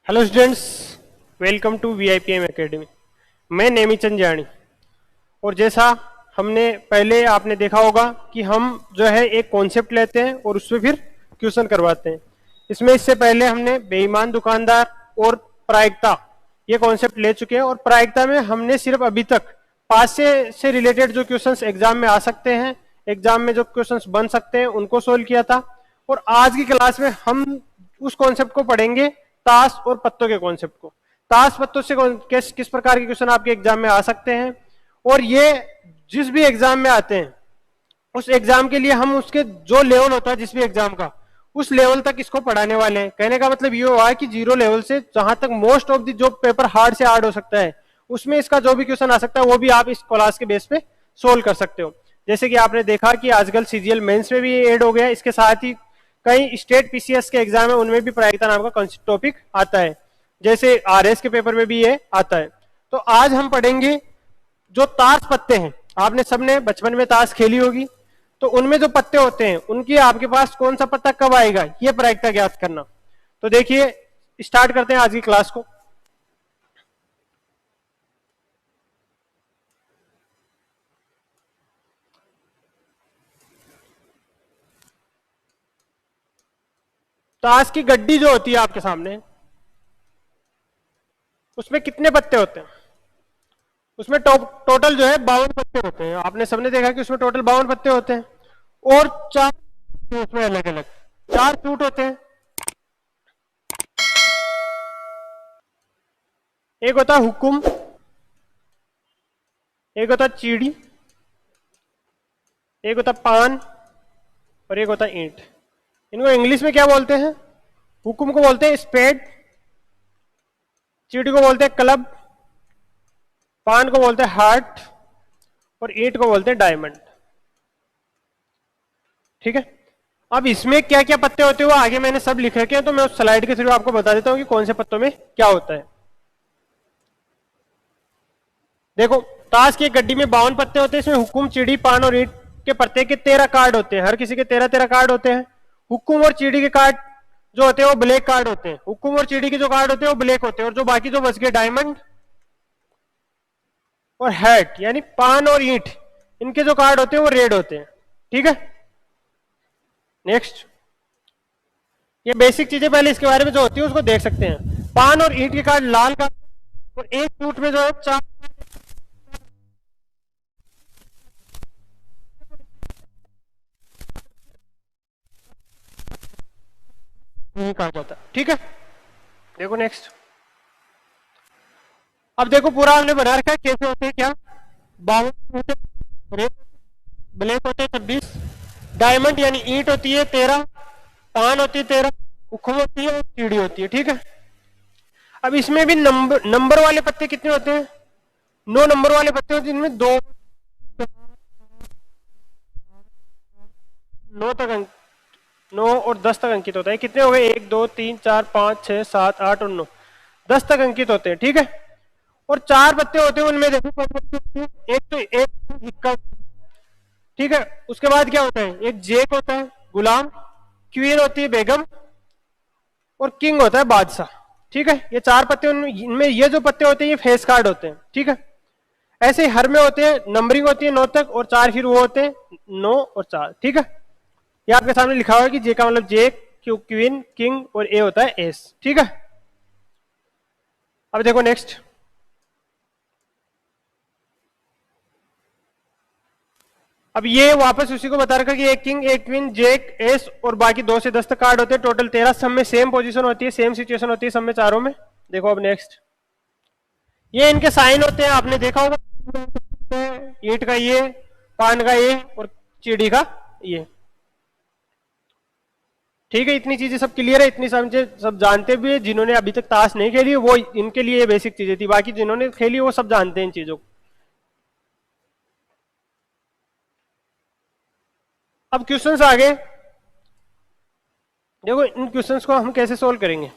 Hello students, welcome to VIPM academy. मैं नेमीचंद जानी। और जैसा हमने पहले आपने देखा होगा कि हम जो है एक कॉन्सेप्ट लेते हैं और उसमें फिर क्वेश्चन करवाते हैं। इससे पहले हमने बेईमान दुकानदार और प्रायिकता ये कॉन्सेप्ट ले चुके हैं। और प्रायिकता में हमने सिर्फ अभी तक पास से रिलेटेड जो क्वेश्चंस एग्जाम में आ सकते हैं, एग्जाम में जो क्वेश्चंस बन सकते हैं, उनको सोल्व किया था। और आज की क्लास में हम उस कॉन्सेप्ट को पढ़ेंगे, ताश और पत्तों के कॉन्सेप्ट को। ताश पत्तों से किस प्रकार के क्वेश्चन आपके एग्जाम में आ सकते हैं, और ये जिस भी एग्जाम में आते हैं उस एग्जाम के लिए हम उसके जो लेवल होता है जिस भी एग्जाम का, उस लेवल तक इसको पढ़ाने वाले हैं। कहने का मतलब ये हुआ है कि जीरो लेवल से जहां तक मोस्ट ऑफ द जो पेपर हार्ड से हार्ड हो सकता है, उसमें इसका जो भी क्वेश्चन आ सकता है वो भी आप इस क्लास के बेस पे सोल्व कर सकते हो। जैसे कि आपने देखा कि आजकल सीजीएल मेंस में भी ऐड हो गया। इसके साथ ही कई स्टेट पीसीएस के एग्जाम है, उनमें भी प्रायिकता नाम का टॉपिक आता है। जैसे आरएस के पेपर में भी ये आता है। तो आज हम पढ़ेंगे जो ताश पत्ते हैं। आपने सबने बचपन में ताश खेली होगी, तो उनमें जो पत्ते होते हैं उनकी आपके पास कौन सा पत्ता कब आएगा, ये प्रायिकता ज्ञात करना। तो देखिए, स्टार्ट करते हैं आज की क्लास को। ताश की गड्डी जो होती है आपके सामने, उसमें कितने पत्ते होते हैं? उसमें टोटल जो है 52 पत्ते होते हैं। आपने सबने देखा कि उसमें टोटल 52 पत्ते होते हैं। और चार उसमें अलग अलग चार सूट होते हैं। एक होता है हुकुम, एक होता है चीड़ी, एक होता है पान, और एक होता है ईंट। इनको इंग्लिश में क्या बोलते हैं? हुकुम को बोलते हैं स्पेड, चीड़ी को बोलते हैं क्लब, पान को बोलते हैं हार्ट, और ईंट को बोलते हैं डायमंड। ठीक है। अब इसमें क्या क्या पत्ते होते हैं वो आगे मैंने सब लिख रखे हैं, तो मैं उस स्लाइड के थ्रू आपको बता देता हूं कि कौन से पत्तों में क्या होता है। देखो, ताश की एक गड्डी में 52 पत्ते होते हैं। इसमें हुकुम, चिड़ी, पान और ईंट के पत्ते के 13 कार्ड होते हैं। हर किसी के 13-13 कार्ड होते हैं। हुकुम और चिड़ी के कार्ड जो होते हैं वो ब्लैक कार्ड होते हैं। हुकुम और चिड़ी के जो कार्ड होते हैं वो ब्लैक होते हैं। और जो बाकी जो बच गए डायमंड और हैट यानी पान और ईंट, इनके जो कार्ड होते हैं वो रेड होते हैं। ठीक है। नेक्स्ट, ये बेसिक चीजें पहले इसके बारे में जो होती है उसको देख सकते हैं। पान और ईंट के कार्ड लाल कार्ड, और एक सूट में जो है 4 कहा जाता है। ठीक है। देखो नेक्स्ट। अब देखो, पूरा हमने बना रखा है कैसे होते हैं क्या। 52 रेड, ब्लैक होते हैं 26, डायमंड यानी ईंट होती है 13, पान होती है 13, उखम होती है और चीड़ी होती है। ठीक है। अब इसमें भी नंबर वाले पत्ते कितने होते हैं? 9 नंबर वाले पत्ते होते हैं, जिनमें 2 9 तक 9 और 10 तक अंकित होता है। कितने हो गए? 1 2 3 4 5 6 7 8 और 9, 10 तक अंकित होते हैं। ठीक है। और 4 पत्ते होते हैं, उनमें देखो कौन कौन से होते हैं। एक तो एक हिक्का। ठीक है। उसके बाद क्या होता है? एक जेक होता है गुलाम, क्वीन होती है बेगम, और किंग होता है बादशाह। ठीक है। ये 4 पत्ते, इनमें ये जो पत्ते होते हैं ये फेस कार्ड होते हैं। ठीक है। ऐसे ही हर में होते हैं, नंबरिंग होती है 9 तक, और 4 फिर वो होते हैं 9 और 4। ठीक है। ये आपके सामने लिखा हुआ है कि जे का मतलब जेक, क्वीन, किंग, और ए होता है एस। ठीक है। अब देखो नेक्स्ट। अब ये वापस उसी को बता रखा कि एक किंग, एक क्वीन, जेक, एस, और बाकी 2 से 10 तक कार्ड होते हैं। टोटल 13। सब में सेम पोजीशन होती है, सेम सिचुएशन होती है सब में, चारों में। देखो अब नेक्स्ट, ये इनके साइन होते हैं। आपने देखा होगा, ईंट का ये, पान का ये, और चीड़ी का ये। ठीक है। इतनी चीजें सब क्लियर है, इतनी समझे, सब जानते भी है। जिन्होंने अभी तक ताश नहीं खेली वो, इनके लिए बेसिक चीजें थी। बाकी जिन्होंने खेली वो सब जानते हैं इन चीजों को। अब क्वेश्चंस आ गए। देखो, इन क्वेश्चंस को हम कैसे सोल्व करेंगे।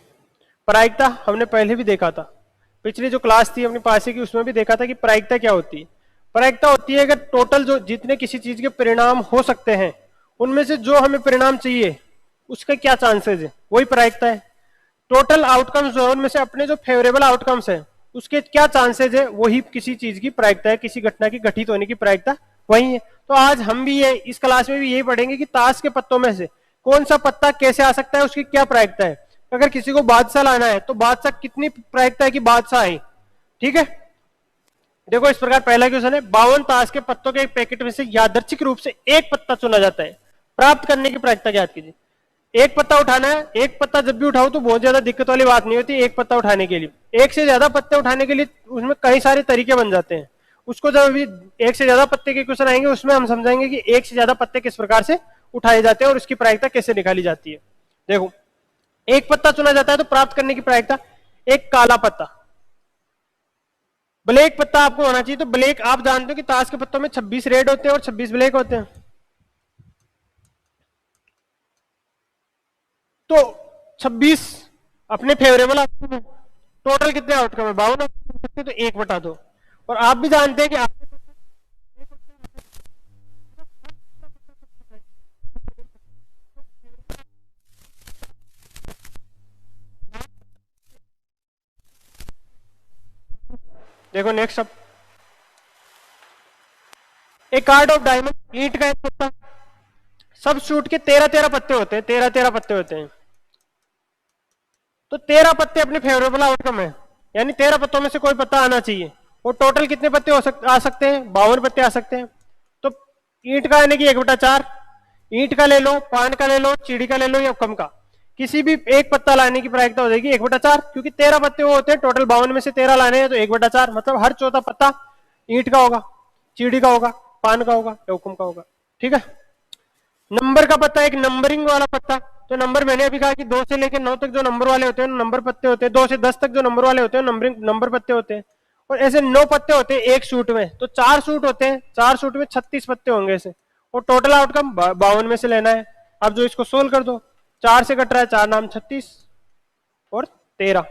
प्रायिकता हमने पहले भी देखा था, पिछली जो क्लास थी अपने पासे की उसमें भी देखा था कि प्रायिकता क्या होती है। प्रायिकता होती है अगर टोटल जो जितने किसी चीज के परिणाम हो सकते हैं, उनमें से जो हमें परिणाम चाहिए उसका क्या चांसेस है, वही प्रायिकता है। टोटल आउटकम्स जो है उनमें से अपने जो फेवरेबल आउटकम्स है उसके क्या चांसेस है, वही किसी चीज की प्रायिकता है, किसी घटना की घटित होने की प्रायिकता वही है। तो आज हम भी ये इस क्लास में भी यही पढ़ेंगे कि ताश के पत्तों में से कौन सा पत्ता कैसे आ सकता है, उसकी क्या प्रायिकता है। अगर किसी को बादशाह लाना है तो बादशाह कितनी प्रायिकता है कि बादशाह आए। ठीक है, देखो इस प्रकार पहला क्वेश्चन है, 52 ताश के पत्तों के एक पैकेट में से यादृच्छिक रूप से एक पत्ता चुना जाता है, प्राप्त करने की प्रायिकता ज्ञात कीजिए। एक पत्ता उठाना है, एक पत्ता जब भी उठाओ तो बहुत ज्यादा दिक्कत वाली बात नहीं होती एक पत्ता उठाने के लिए। एक से ज्यादा पत्ते उठाने के लिए उसमें कई सारे तरीके बन जाते हैं। उसको जब भी एक से ज्यादा पत्ते के क्वेश्चन आएंगे उसमें हम समझाएंगे कि एक से ज्यादा पत्ते किस प्रकार से उठाए जाते हैं और उसकी प्रायिकता कैसे निकाली जाती है। देखो, एक पत्ता चुना जाता है तो प्राप्त करने की प्रायिकता, एक काला पत्ता, ब्लैक पत्ता आपको होना चाहिए। तो ब्लैक आप जानते हो कि ताश के पत्तों में 26 रेड होते हैं और 26 ब्लैक होते हैं। तो 26 अपने फेवरेबल आउटकम है, टोटल कितने आउटकम है 52, तो 1/2। और आप भी जानते हैं कि आप देखो नेक्स्ट अब एक कार्ड ऑफ डायमंड, ईंट का एक पत्ता, सब शूट के 13-13 पत्ते होते हैं, 13-13 पत्ते होते हैं। तो 13 पत्ते अपने फेवरेबल आउटकम है, यानी 13 पत्तों में से कोई पत्ता आना चाहिए। और टोटल कितने पत्ते आ सकते हैं 52 पत्ते आ सकते हैं। तो ईंट का आने की 1/4, ईंट का ले लो, पान का ले लो, चीड़ी का ले लो या कम का, किसी भी एक पत्ता लाने की प्रायिकता हो जाएगी 1/4, क्योंकि 13 पत्ते वो होते हैं, टोटल 52 में से 13 लाने हैं तो 1/4, मतलब हर चौथा पत्ता ईंट का होगा, चीड़ी का होगा, पान का होगा या हुक्म का होगा। ठीक है, नंबर का पत्ता, एक नंबरिंग वाला पत्ता, तो नंबर मैंने अभी कहा कि 2 से लेकर 9 तक जो नंबर वाले होते हैं नंबर पत्ते होते हैं, 2 से 10 तक जो नंबर वाले होते हैं नंबरिंग नंबर पत्ते होते हैं। और ऐसे 9 पत्ते होते हैं एक सूट में, तो 4 सूट होते हैं, 4 सूट में 36 पत्ते होंगे ऐसे, और टोटल आउटकम 52 में से लेना है। अब जो इसको सोल्व कर दो, 4 से कट रहा है 4 नाम 36 और 13,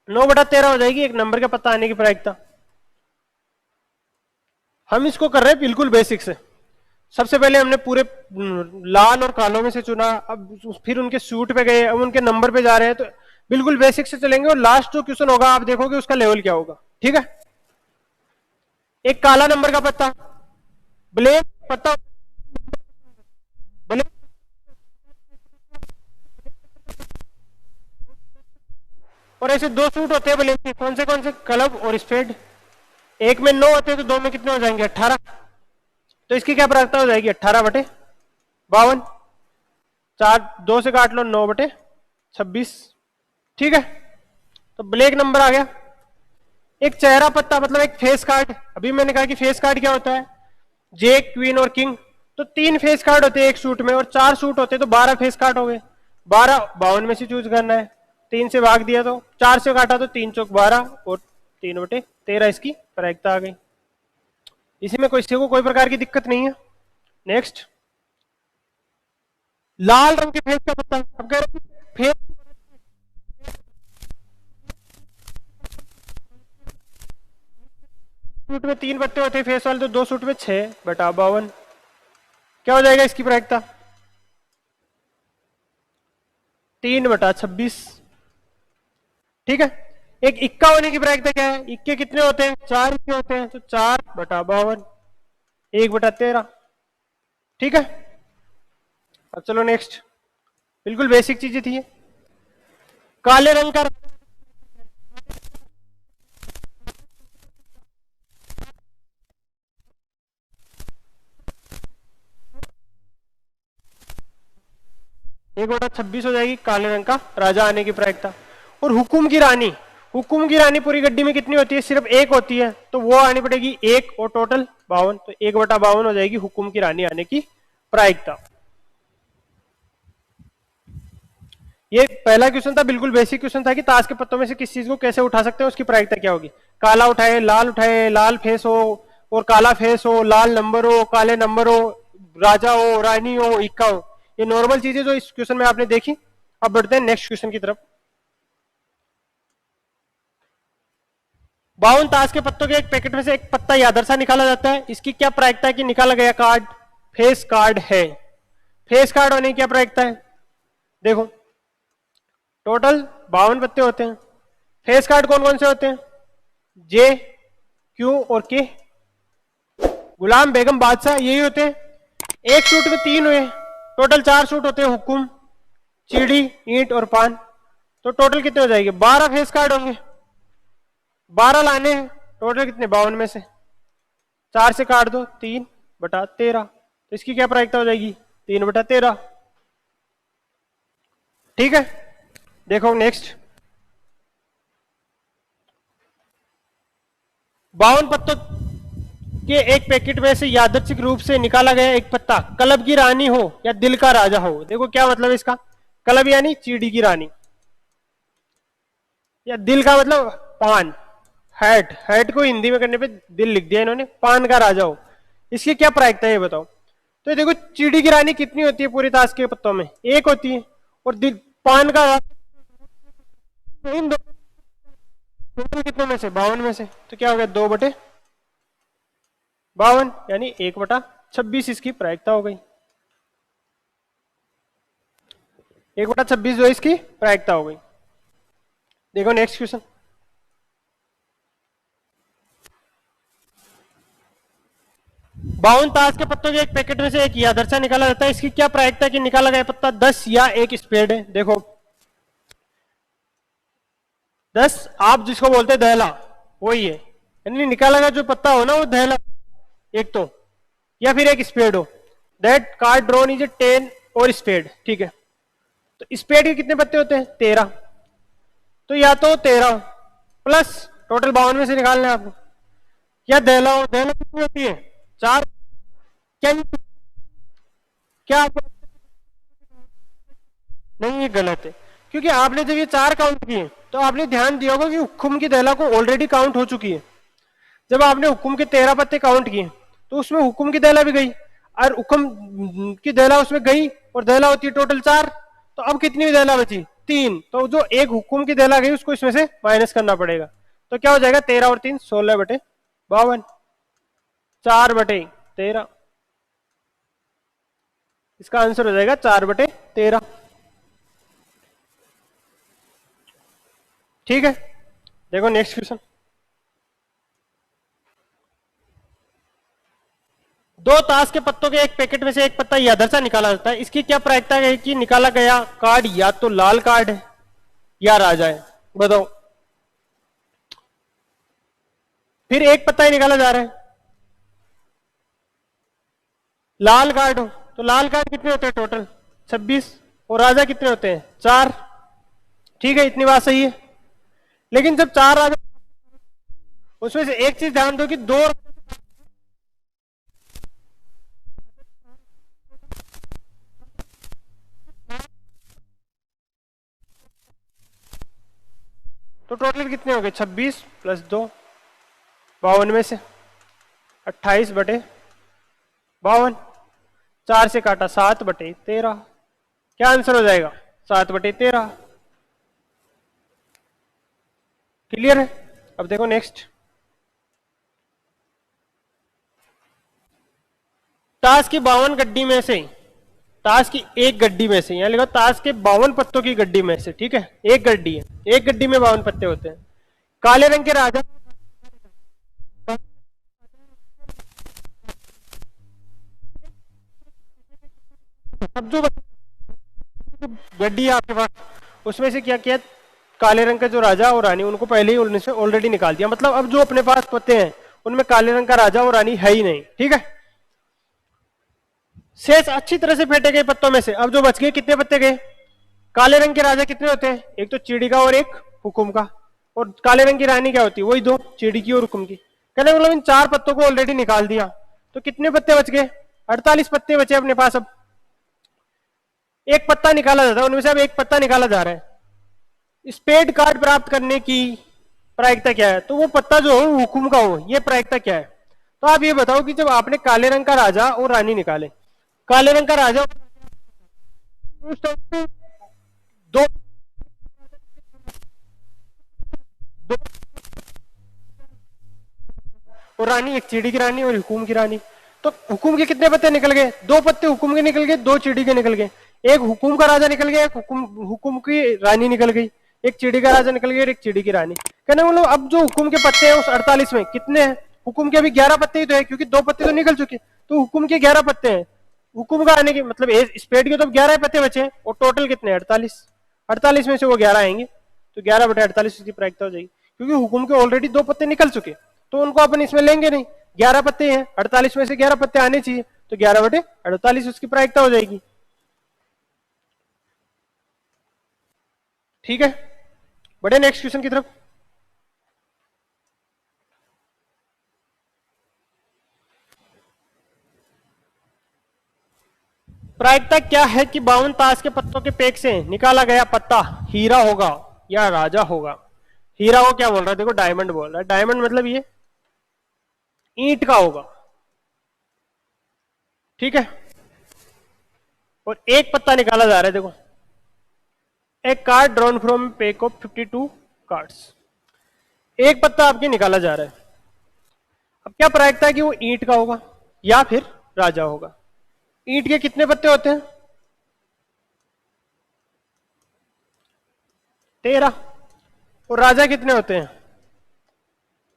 9/13 हो जाएगी एक नंबर का पत्ता आने की प्रायिकता। हम इसको कर रहे हैं बिल्कुल बेसिक से। सबसे पहले हमने पूरे लाल और कालों में से चुना, अब फिर उनके सूट पे गए, अब उनके नंबर पे जा रहे हैं, तो बिल्कुल बेसिक से चलेंगे और लास्ट जो क्वेश्चन होगा आप देखोगे उसका लेवल क्या होगा। ठीक है, एक काला नंबर का पत्ता, ब्लैक पत्ता, ब्लैक, और ऐसे 2 सूट होते हैं ब्लैक के, कौन से क्लब और स्पेड। एक में 9 होते हैं तो 2 में कितने हो जाएंगे 18, तो इसकी क्या प्रायिकता हो जाएगी 18/52, 4 2 से काट लो 9/26। ठीक है, तो ब्लैक नंबर आ गया। एक चेहरा पत्ता मतलब एक फेस कार्ड, अभी मैंने कहा कि फेस कार्ड क्या होता है, जेक, क्वीन और किंग, तो 3 फेस कार्ड होते हैं एक सूट में और 4 सूट होते हैं तो 12 फेस कार्ड हो गए। 12 52 में से चूज करना है, 3 से भाग दिया तो 4 से काटा तो 3 चौक 12 और 3/13 इसकी प्रायिकता आ गई। इसी में किसी को कोई प्रकार की दिक्कत नहीं है। नेक्स्ट, लाल रंग के फेस का पत्ता, अब कह रहे फेस सूट में 3 पत्ते होते हैं फेस वाले, तो 2 सूट में 6/52, क्या हो जाएगा इसकी प्रायिकता 3/26। ठीक है, एक इक्का होने की प्रायिकता क्या है, इक्के कितने होते हैं 4 इक्के होते हैं, तो 4/52, 1/13। ठीक है, अब चलो नेक्स्ट, बिल्कुल बेसिक चीजें थी ये। काले रंग का, एक बटा 26 हो जाएगी काले रंग का राजा आने की प्रायिकता। और हुकुम की रानी, हुकुम की रानी पूरी गड्डी में कितनी होती है, सिर्फ एक होती है, तो वो आनी पड़ेगी 1 और टोटल 52, तो 1/52 हो जाएगी हुकुम की रानी आने की प्रायिकता। ये पहला क्वेश्चन था, बिल्कुल बेसिक क्वेश्चन था कि ताश के पत्तों में से किस चीज को कैसे उठा सकते हैं, उसकी प्रायिकता क्या होगी। काला उठाए, लाल फेस हो और काला फेस हो, लाल नंबर हो, काले नंबर हो, राजा हो, रानी हो, इक्का हो, ये नॉर्मल चीजें जो इस क्वेश्चन में आपने देखी। अब बढ़ते हैं नेक्स्ट क्वेश्चन की तरफ। 52 ताश के पत्तों के एक पैकेट में से एक पत्ता यादरसा निकाला जाता है, इसकी क्या प्रायिकता है कि निकाला गया कार्ड फेस कार्ड है। फेस कार्ड होने की क्या प्रायिकता है, देखो टोटल 52 पत्ते होते हैं। फेस कार्ड कौन कौन से होते हैं? जे, क्यू और के। गुलाम बेगम बादशाह यही होते हैं। एक सूट में 3 हुए, टोटल 4 सूट होते हैं। हुकुम, चीड़ी, ईंट और पान। तो टोटल कितने हो जाएंगे? 12 फेस कार्ड होंगे। 12 लाने हैं, टोटल कितने? 52 में से 4 से काट दो, 3/13। तो इसकी क्या प्रायिकता हो जाएगी? 3/13। ठीक है, देखो नेक्स्ट। 52 पत्तों के एक पैकेट में से यादृच्छिक रूप से निकाला गया एक पत्ता कलब की रानी हो या दिल का राजा हो। देखो क्या मतलब है इसका। कलब यानी चीड़ी की रानी, या दिल का मतलब पान। हैट, हैट को हिंदी में करने पे दिल लिख दिया इन्होंने। पान का राजा हो, इसकी क्या प्रायिकता है ये बताओ। तो ये देखो, चीड़ी की रानी कितनी होती है पूरी ताश के पत्तों में? 1 होती है। और दिल, पान का राजा, इन दो टोटल कितनों में से? 52 में से। तो क्या हो गया? 2/52 यानी 1/26 इसकी प्रायिकता हो गई। 1/26 जो इसकी प्रायिकता हो गई। देखो नेक्स्ट क्वेश्चन। 52 ताश के पत्तों के एक पैकेट में से एक यादर्छा निकाला जाता है। इसकी क्या प्रायिकता कि निकाला गया पत्ता 10 या एक स्पेड है? देखो 10 आप जिसको बोलते हैं दहला, वही है। यानी निकाला गया जो पत्ता हो ना, वो दहला एक तो, या फिर एक स्पेड हो। That card drawn is a 10 और स्पेड। ठीक है, तो स्पेड के कितने पत्ते होते हैं? 13। तो या तो 13 प्लस टोटल 52 में से निकालना है आपको, या दहला हो। दहला कितनी होती है? 4। क्या क्या आपको? नहीं, ये गलत है, क्योंकि आपने जब ये 4 काउंट किए तो आपने ध्यान दिया होगा कि हुक्म की दहला को ऑलरेडी काउंट हो चुकी है। जब आपने हुक्म के 13 पत्ते काउंट किए तो उसमें हुक्म की दहला भी गई, और हुक्म की दहला उसमें गई, और दहला होती है टोटल 4। तो अब कितनी दहला बची? 3। तो जो एक हुक्म की दहला गई उसको इसमें से माइनस करना पड़ेगा। तो क्या हो जाएगा? 13 और 3 16/52, 4/13। इसका आंसर हो जाएगा 4/13। ठीक है, देखो नेक्स्ट क्वेश्चन। 2 ताश के पत्तों के एक पैकेट में से एक पत्ता यादर्छा निकाला जाता है। इसकी क्या प्रायिकता है कि निकाला गया कार्ड या तो लाल कार्ड है या राजा है? बताओ। फिर एक पत्ता ही निकाला जा रहा है, लाल कार्ड हो। तो लाल कार्ड कितने होते हैं टोटल? 26। और राजा कितने होते हैं? 4। ठीक है, इतनी बात सही है। लेकिन जब 4 राजा, उसमें से एक चीज ध्यान दो कि 2, तो टोटल कितने हो गए? 26 प्लस 2, 52 में से 28/52। 4 से काटा 7/13। क्या आंसर हो जाएगा? 7/13। क्लियर है? अब देखो नेक्स्ट। ताश की 52 गड्डी में से, ताश की एक गड्डी में से, यहां लिखा ताश के 52 पत्तों की गड्डी में से। ठीक है, एक गड्डी है, एक गड्डी में 52 पत्ते होते हैं। काले रंग के राजा, अब जो गड्डी है आपके पास, उसमें से क्या किया? काले रंग का जो राजा और रानी, उनको पहले ही उनमें से ऑलरेडी निकाल दिया। मतलब अब जो अपने पास पत्ते हैं उनमें काले रंग का राजा और रानी है ही नहीं। ठीक है, शेष अच्छी तरह से फेंटे गए पत्तों में से अब जो बच गए, कितने पत्ते गए? काले रंग के राजा कितने होते हैं? एक तो चिड़ी का और एक हुकुम का। और काले रंग की रानी क्या होती है? वही 2, चिड़ी की और हुकुम की। कहने मतलब इन 4 पत्तों को ऑलरेडी निकाल दिया। तो कितने पत्ते बच गए? 48 पत्ते बचे अपने पास। अब एक पत्ता निकाला जाता है, उनमें से अब एक पत्ता निकाला जा रहा है। स्पेड कार्ड प्राप्त करने की प्रायिकता क्या है? तो वो पत्ता जो हो हुकुम का हो, ये प्रायिकता क्या है? तो आप ये बताओ कि जब आपने काले रंग का राजा और रानी निकाले, काले रंग का राजा उस टाइम पे दो, दो और रानी, एक चिड़ी की रानी और हुकुम की रानी। तो हुकुम के कितने पत्ते निकल गए? 2 पत्ते हुकुम के निकल गए, 2 चिड़ी के निकल गए। एक हुकुम का राजा निकल गया, एक हुकुम की रानी निकल गई, एक चिड़ी का राजा निकल गया और एक चिड़ी की रानी। कहने मतलब अब जो हुकुम के पत्ते हैं उस 48 में कितने हैं? हुकुम के अभी 11 पत्ते ही तो है, क्योंकि 2 पत्ते तो निकल चुके, तो हुकुम के 11 पत्ते हैं। हुकुम का आने के मतलब स्पेड के तो 11 पत्ते बचे हैं, और टोटल कितने? 48। 48 में से वो 11 आएंगे, तो 11/48 उसकी प्रायिकता हो जाएगी, क्योंकि हुकुम के ऑलरेडी 2 पत्ते निकल चुके, तो उनको अपन इसमें लेंगे नहीं। 11 पत्ते हैं, 48 में से 11 पत्ते आने चाहिए, तो 11/48 उसकी प्रायिकता हो जाएगी। ठीक है, बढ़े नेक्स्ट क्वेश्चन की तरफ। प्रायिकता क्या है कि 52 ताश के पत्तों के पैक से निकाला गया पत्ता हीरा होगा या राजा होगा? हीरा को क्या बोल रहा है? देखो डायमंड बोल रहा है। डायमंड मतलब ये ईंट का होगा, ठीक है। और एक पत्ता निकाला जा रहा है, देखो एक card drawn from pack of 52 cards, एक पत्ता आपके निकाला जा रहा है। अब क्या प्रायिकता है कि वो ईंट का होगा या फिर राजा होगा? ईंट के कितने पत्ते होते हैं? 13। और राजा कितने होते हैं?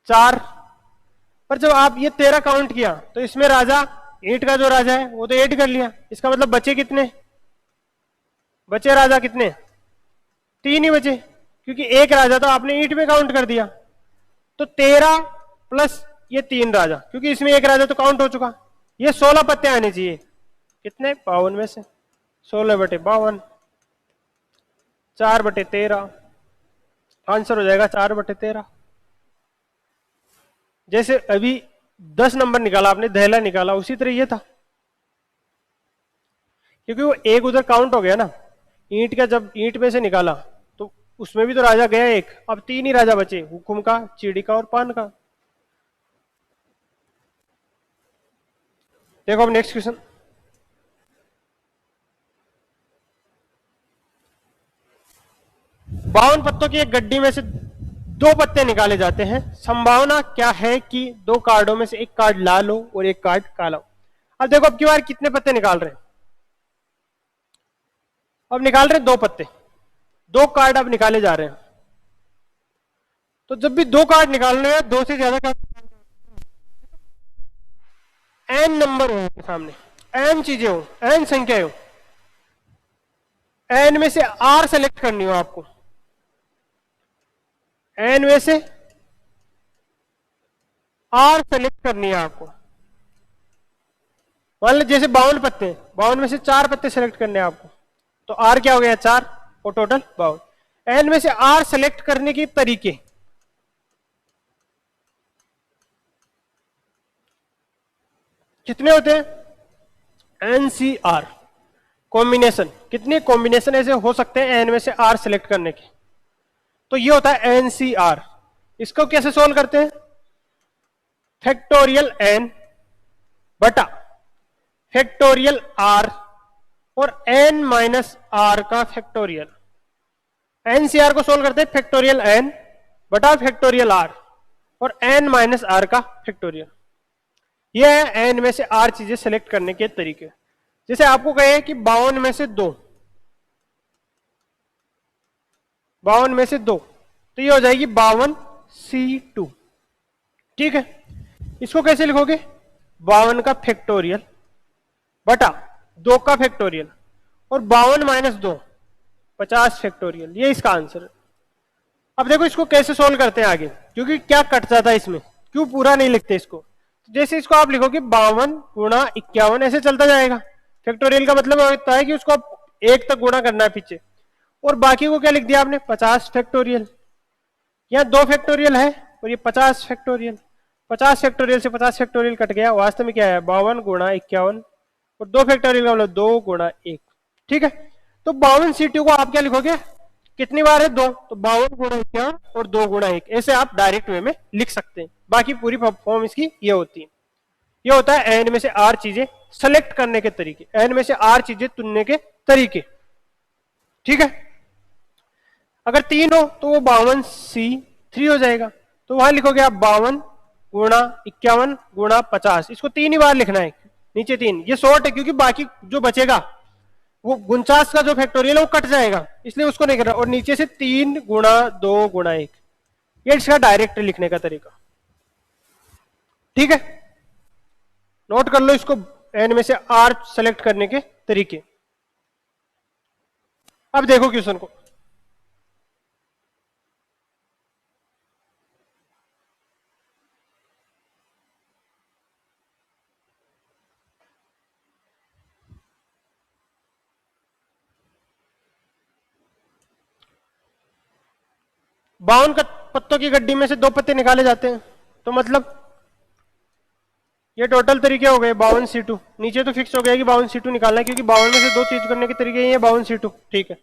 4। पर जब आप ये 13 काउंट किया तो इसमें राजा, ईंट का जो राजा है वो तो ऐड कर लिया, इसका मतलब बचे कितने? बचे राजा कितने? 3 ही बचे, क्योंकि एक राजा तो आपने ईंट में काउंट कर दिया। तो 13 प्लस ये 3 राजा, क्योंकि इसमें एक राजा तो काउंट हो चुका। ये 16 पत्ते आने चाहिए, कितने? 52 में से 16/52, 4/13, आंसर हो जाएगा 4/13। जैसे अभी 10 नंबर निकाला आपने, दहला निकाला, उसी तरह ये था, क्योंकि वो एक उधर काउंट हो गया ना। ईंट का जब ईंट में से निकाला तो उसमें भी तो राजा गया एक, अब 3 ही राजा बचे, हुकुम का, चिड़ी का और पान का। देखो अब नेक्स्ट क्वेश्चन। बावन पत्तों की एक गड्डी में से 2 पत्ते निकाले जाते हैं, संभावना क्या है कि 2 कार्डों में से एक कार्ड लाल हो और एक कार्ड काला हो? अब देखो अब की बार कितने पत्ते निकाल रहे हैं? अब निकाल रहे हैं 2 पत्ते, 2 कार्ड अब निकाले जा रहे हैं। तो जब भी 2 कार्ड निकालने हैं, 2 से ज्यादा कार्ड, एन नंबर हो सामने, एन चीजें हो, एन संख्या हो, एन में से आर सेलेक्ट करनी हो आपको, एन में से आर सेलेक्ट करनी है आपको। मान लो जैसे 52 पत्ते, 52 में से 4 पत्ते सेलेक्ट करने हैं आपको, तो आर क्या हो गया? 4, और टोटल 52। एन में से आर सेलेक्ट करने के तरीके, कितने होते हैं? एनसीआर कॉम्बिनेशन, कितने कॉम्बिनेशन ऐसे हो सकते हैं एन में से आर सेलेक्ट करने के? तो ये होता है एनसीआर। इसको कैसे सोल्व करते हैं? फैक्टोरियल एन बटा फैक्टोरियल आर और एन माइनस आर का फैक्टोरियल। एनसीआर को सोल्व करते हैं फैक्टोरियल एन बटा फैक्टोरियल आर और एन माइनस आर का फैक्टोरियल। ये है एन में से आर चीजें सेलेक्ट करने के तरीके। जैसे आपको कहे कि 52 में से 2, 52 में से 2, तो ये हो जाएगी 52C2, ठीक है। इसको कैसे लिखोगे? 52 का फैक्टोरियल बटा 2 का फैक्टोरियल और 52 माइनस 2, 50 फैक्टोरियल, ये इसका आंसर है। अब देखो इसको कैसे सोल्व करते हैं आगे, क्योंकि क्या कट जाता है इसमें, क्यों पूरा नहीं लिखते इसको? जैसे इसको आप लिखोगे 52 गुणा 51, ऐसे चलता जाएगा। फैक्टोरियल का मतलब होता है कि उसको आप 1 तक गुणा करना है पीछे, और बाकी को क्या लिख दिया आपने? 50 फैक्टोरियल। यहाँ 2 फैक्टोरियल है और ये 50 फैक्टोरियल, 50 फैक्टोरियल से 50 फैक्टोरियल कट गया, वास्तव में क्या है? 52 गुणा 51 और 2 फैक्टोरियल का मतलब 2 गुणा 1, ठीक है। तो 52C2 को आप क्या लिखोगे? कितनी बार है? 2, तो 52 गुणा 51 और 2 गुणा 1, ऐसे आप डायरेक्ट वे में लिख सकते हैं। बाकी पूरी फॉर्म इसकी ये होती है। ये होता है एन में से आर चीजें सेलेक्ट करने के तरीके, एन में से आर चीजें चुनने के तरीके, ठीक है। अगर 3 हो तो वो 52C3 हो जाएगा, तो वहां लिखोगे आप 52 गुणा 51 गुणा 50, इसको 3 ही बार लिखना है, नीचे 3। ये शॉर्ट है क्योंकि बाकी जो बचेगा वो 49 का जो फैक्टोरियल है वो कट जाएगा, इसलिए उसको नहीं कर रहा। और नीचे से 3 गुणा 2 गुणा 1, ये इसका डायरेक्ट लिखने का तरीका। ठीक है, नोट कर लो इसको, एन में से आर सेलेक्ट करने के तरीके। अब देखो क्वेश्चन को, बावन पत्तों की गड्डी में से 2 पत्ते निकाले जाते हैं, तो मतलब ये टोटल तरीके हो गए 52C2। नीचे तो फिक्स हो गया कि 52C2 निकालना है, क्योंकि 52 में से 2 चीज करने के तरीके ये 52C2। ठीक है,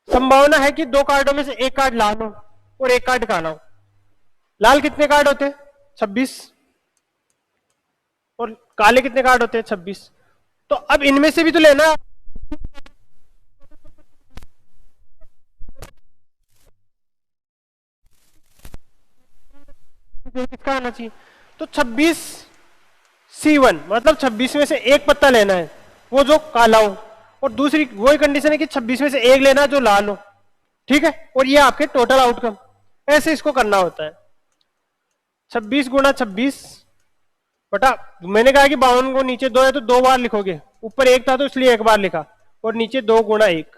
संभावना है कि 2 कार्डों में से एक कार्ड लाल हो और एक कार्ड काला हो। लाल कितने कार्ड होते हैं? 26। और काले कितने कार्ड होते हैं? 26। तो अब इनमें से भी तो लेना, किसका आना चाहिए? तो 26C1 मतलब 26 में से एक पत्ता लेना है वो जो काला हो, और दूसरी वही कंडीशन है कि 26 में से एक लेना है जो लाल हो। ठीक है, और ये आपके टोटल आउटकम, ऐसे इसको करना होता है। 26 गुणा 26 बटा, मैंने कहा कि 52 को नीचे 2 है तो 2 बार लिखोगे, ऊपर 1 था तो इसलिए 1 बार लिखा, और नीचे 2 गुणा 1।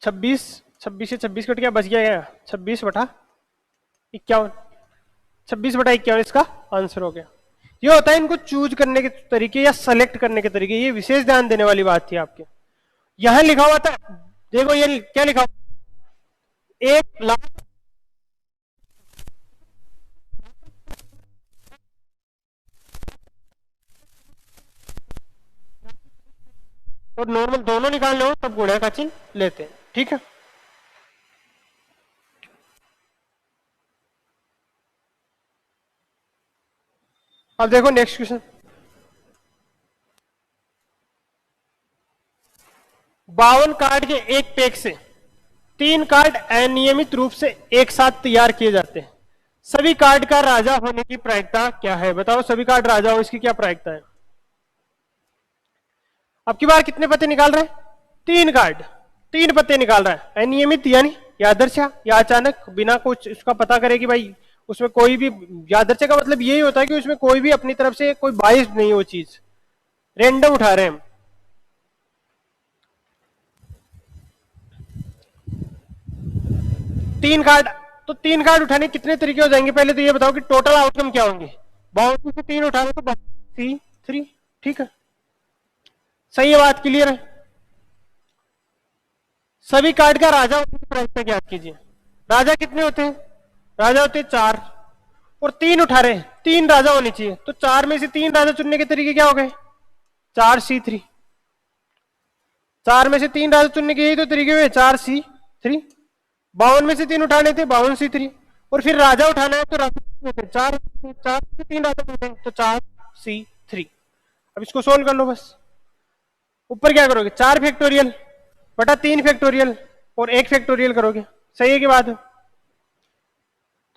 26 26 से 26 कट गया, बच गया 26 बटा 51। 26 बटा 51 इसका आंसर हो गया। ये होता है इनको चूज करने के तरीके या सेलेक्ट करने के तरीके, ये विशेष ध्यान देने वाली बात थी आपके। यहां लिखा हुआ था, देखो ये क्या लिखा हुआ, 1,00,000 और नॉर्मल दोनों निकालने हो तब गुणा का चिन्ह लेते हैं। ठीक है, अब देखो नेक्स्ट क्वेश्चन, 52 कार्ड के एक पैक से 3 कार्ड अनियमित रूप से एक साथ तैयार किए जाते हैं। सभी कार्ड का राजा होने की प्रायिकता क्या है? बताओ, सभी कार्ड राजा हो इसकी क्या प्रायिकता है? अब की बार कितने पत्ते निकाल रहे हैं? 3 कार्ड, 3 पत्ते निकाल रहा है। अनियमित यानी यादृच्छा या अचानक, बिना कुछ उसका पता करे कि भाई उसमें कोई भी, यादृच्छा का मतलब यही होता है कि उसमें कोई भी अपनी तरफ से कोई बाइस्ड नहीं हो, चीज रेंडम उठा रहे हैं हम। 3 कार्ड, तो 3 कार्ड उठाने के कितने तरीके हो जाएंगे? पहले तो ये बताओ कि टोटल आउटकम क्या होंगे। 52 से 3 उठा रहे तो C3। ठीक है, सही है, बात क्लियर है। सभी कार्ड का राजा होने की प्रायिकता ज्ञात कीजिए। राजा कितने होते हैं? राजा होते हैं 4, और 3 उठा रहे हैं, 3 राजा होने चाहिए, तो 4 में से 3 राजा चुनने के तरीके क्या हो गए? 4C3। 4 में से 3 राजा चुनने के यही तो तरीके हुए, 4C3। 52 में से 3 उठाने थे, 52C3, और फिर राजा उठाना है तो राजा 4 से 3 राजा होते हैं तो 4C3। अब इसको सोल्व कर लो बस। ऊपर क्या करोगे? 4 फैक्टोरियल बटा 3 फैक्टोरियल और 1 फैक्टोरियल करोगे। सही है कि बात है?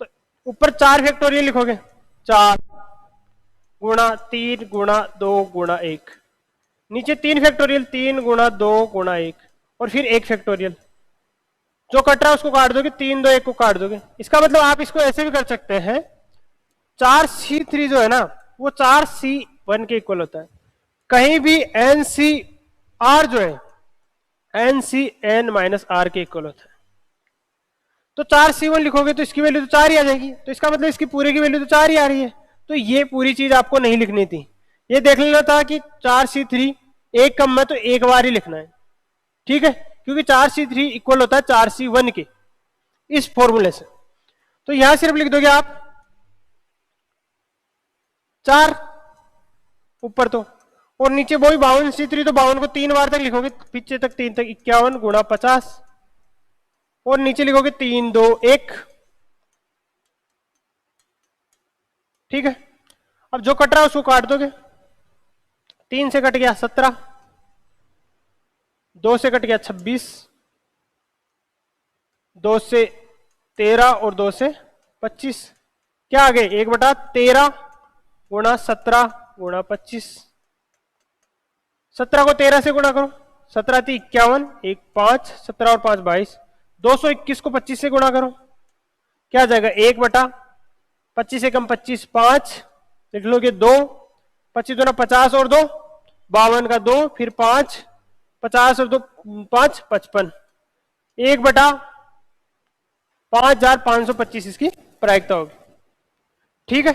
तो ऊपर 4 फैक्टोरियल लिखोगे, 4 गुणा 3 गुणा 2 गुणा 1, नीचे 3 फैक्टोरियल, 3 गुणा 2 गुणा 1, और फिर 1 फैक्टोरियल। जो कट रहा है उसको काट दोगे, 3 2 1 को काट दोगे। इसका मतलब आप इसको ऐसे भी कर सकते हैं, 4C3 जो है ना वो 4C1 के इक्वल होता है। कहीं भी NCR जो है NCN माइनस R के इक्वल होता है। तो 4C1 लिखोगे तो इसकी वैल्यू तो 4 ही आ जाएगी, तो इसका मतलब इसकी पूरे की वैल्यू तो 4 ही आ रही है। तो ये पूरी चीज आपको नहीं लिखनी थी, ये देख लेना था कि 4C3 एक कम है तो एक बार ही लिखना है। ठीक है, क्योंकि 4C3 इक्वल होता है 4C1 के, इस फॉर्मूले से। तो यहां सिर्फ लिख दोगे आप 4 ऊपर तो, और नीचे वही 52C3, तो 52 को 3 बार तक लिखोगे, पीछे तक 3 तक 51 गुणा 50, और नीचे लिखोगे 3 2 1। ठीक है, अब जो कट रहा है उसको काट दोगे। 3 से कट गया 17, 2 से कट गया 26, 2 से 13 और 2 से 25, क्या आ गए? 1/13 गुणा 17 गुणा 25। 17 को 13 से गुणा करो, 17 थी 51, 1 5, 17 और 5 22, 221 को 25 से गुणा करो, क्या आ जाएगा 1 बटा 25 से कम 25 5, लिख लोगे 2, 25 दूना 50 और 2 52 का 2, फिर 5, 50 और 2 5 55, 1 बटा 5525 इसकी प्रायिकता होगी। ठीक है,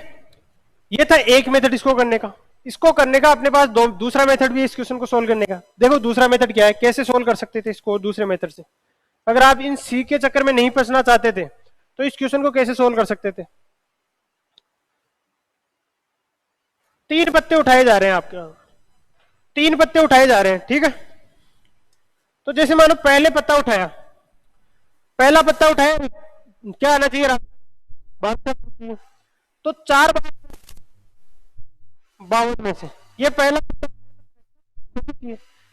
ये था एक मेथड इसको करने का। इसको करने का अपने पास दूसरा मेथड भी है इस क्वेश्चन को सोल्व करने का। देखो दूसरा मेथड क्या है, कैसे सोल्व कर सकते थे इसको दूसरे मेथड से। अगर आप इन सी के चक्कर में नहीं फंसना चाहते थे तो इस क्वेश्चन को कैसे सोल्व कर सकते थे। 3 पत्ते उठाए जा रहे हैं आपके, 3 पत्ते उठाए जा रहे हैं, ठीक है। तो जैसे मानो पहले पत्ता उठाया, पहला पत्ता उठाया, क्या आना चाहिए, तो 4 52 में से ये पहला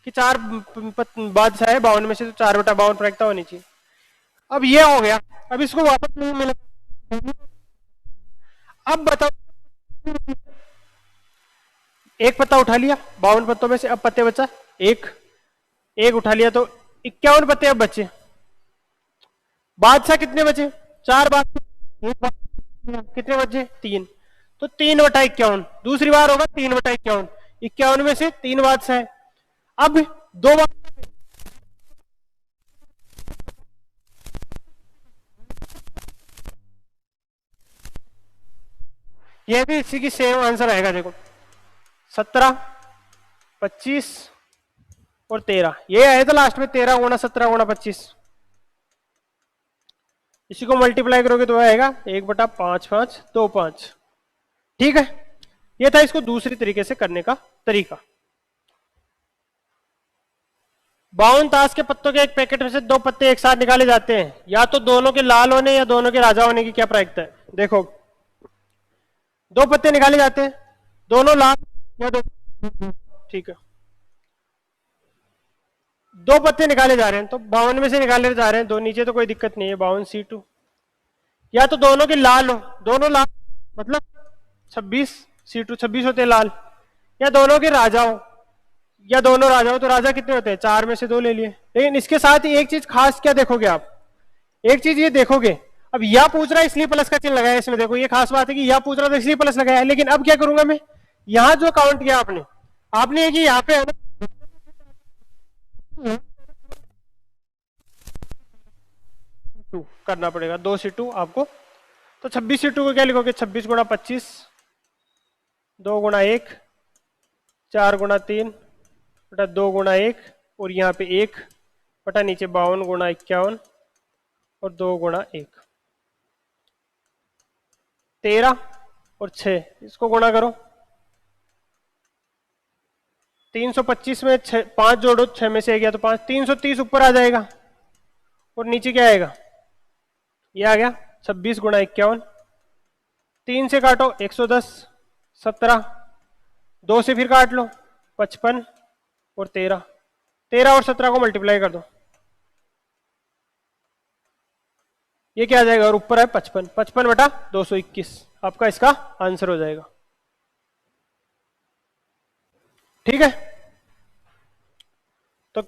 कि 4 बादशाह है 52 में से, तो 4 बटा 52 प्रायिकता होनी चाहिए। अब ये हो गया, अब इसको वापस नहीं मिला। अब बताओ, एक पत्ता उठा लिया 52 पत्तों में से, अब पत्ते बचा एक, एक उठा लिया तो 51 पत्ते अब बचे। बादशाह कितने बचे, 4 बादशाह, कितने बचे 3, तो 3 बटा 51, दूसरी बार होगा 3 बटा 51, 51 में से 3 बादशाह है। अब 2 बार यह भी इसी की सेम आंसर आएगा। देखो 17, 25 और 13, ये आया था लास्ट में 13 गुणा 17 गुणा 25, इसी को मल्टीप्लाई करोगे तो आएगा 1 बटा 5 5 2 5। ठीक है, ये था इसको दूसरी तरीके से करने का तरीका। 52 ताश के पत्तों के एक पैकेट में से 2 पत्ते एक साथ निकाले जाते हैं, या तो दोनों के लाल होने या दोनों के राजा होने की क्या प्रायिकता है। देखो 2 पत्ते निकाले जाते हैं, दोनों लाल या दो, ठीक है, 2 पत्ते निकाले जा रहे हैं, तो 52 में से निकाले जा रहे हैं, दो नीचे तो कोई दिक्कत नहीं है, 52 C2, या तो दोनों के लाल हो, दोनों लाल मतलब 26 C2, 26 होते हैं लाल, या दोनों के राजा हो, या दोनों राजा हो, तो राजा कितने होते हैं 4 में से 2 ले लिए। लेकिन इसके साथ ही एक चीज खास क्या देखोगे आप, एक चीज ये देखोगे, अब या पूछ रहा है इसलिए प्लस का चिन्ह लगाया इसमें, देखो ये खास बात है कि या पूछ रहा था इसलिए प्लस लगाया है। लेकिन अब क्या करूंगा मैं, यहां जो काउंट किया आपने, आपने ये कि यहाँ पे है ना, करना पड़ेगा 2 C2 आपको, तो 26 C2 को क्या लिखोगे, 26 गुणा 25, 2 गुणा 1, 4 गुणा 3 बटा 2 गुणा 1, और यहाँ पे 1 बटा नीचे 52 गुणा 51 और 2 गुणा 1, 13 और 6, इसको गुणा करो, 325 में 5 जोड़ो, 6 में से 1 गया तो 5, 330 ऊपर आ जाएगा, और नीचे क्या आएगा, ये आ गया 26 गुणा 51, 3 से काटो 110, 17, 2 से फिर काट लो 55 और 13, 13 और 17 को मल्टीप्लाई कर दो, ये क्या आ जाएगा, और ऊपर है 55, 55 बटा 221 आपका इसका आंसर हो जाएगा। ठीक है, तो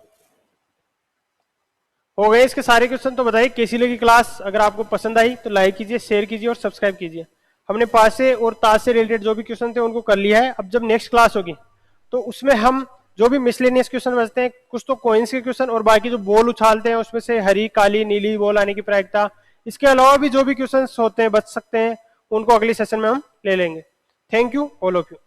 हो गए इसके सारे क्वेश्चन। तो बताइए कैसी लगी क्लास, अगर आपको पसंद आई तो लाइक कीजिए, शेयर कीजिए और सब्सक्राइब कीजिए। हमने पासे और ताश से रिलेटेड जो भी क्वेश्चन थे उनको कर लिया है। अब जब नेक्स्ट क्लास होगी तो उसमें हम जो भी मिसलेनियस क्वेश्चन बचते हैं, कुछ तो कॉइन्स के क्वेश्चन और बाकी जो बॉल उछालते हैं उसमें से हरी काली नीली बॉल आने की प्रायिकता, इसके अलावा भी जो भी क्वेश्चन होते हैं बच सकते हैं, उनको अगली सेशन में हम ले लेंगे। Thank you all of you.